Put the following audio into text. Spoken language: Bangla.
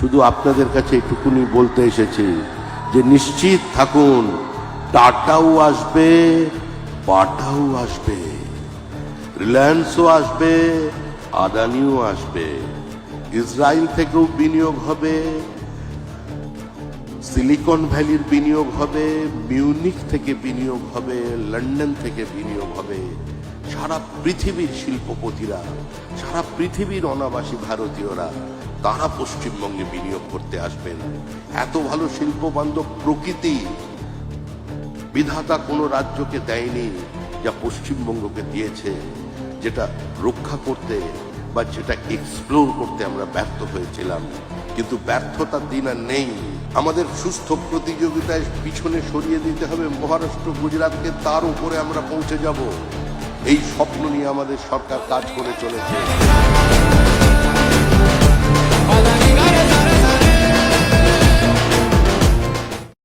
শুধু আপনাদের কাছে এটুকুনি বলতে এসেছি যে নিশ্চিত থাকুন, টাটাও আসবে, বাটাও আসবে, রিলায়েন্সও আসবে, আদানিও আসবে, ইসরায়েল থেকেও বিনিয়োগ হবে, সিলিকন ভ্যালির বিনিয়োগ হবে, মিউনিক থেকে বিনিয়োগ হবে, লন্ডন থেকে বিনিয়োগ হবে। সারা পৃথিবীর শিল্পপতিরা, সারা পৃথিবীর অনাবাসী ভারতীয়রা তারা পশ্চিমবঙ্গে বিনিয়োগ করতে আসবেন। এত ভালো শিল্প বান্ধব প্রকৃতি বিধাতা কোনো রাজ্যকে দেয়নি যা পশ্চিমবঙ্গকে দিয়েছে, যেটা রক্ষা করতে বা যেটা এক্সপ্লোর করতে আমরা ব্যর্থ হয়েছিলাম। কিন্তু ব্যর্থতার দিন আর নেই। আমাদের সুস্থ প্রতিযোগিতায় পিছনে সরিয়ে দিতে হবে মহারাষ্ট্র, গুজরাটকে, তার উপরে আমরা পৌঁছে যাব। এই স্বপ্ন নিয়ে আমাদের সরকার কাজ করে চলেছে।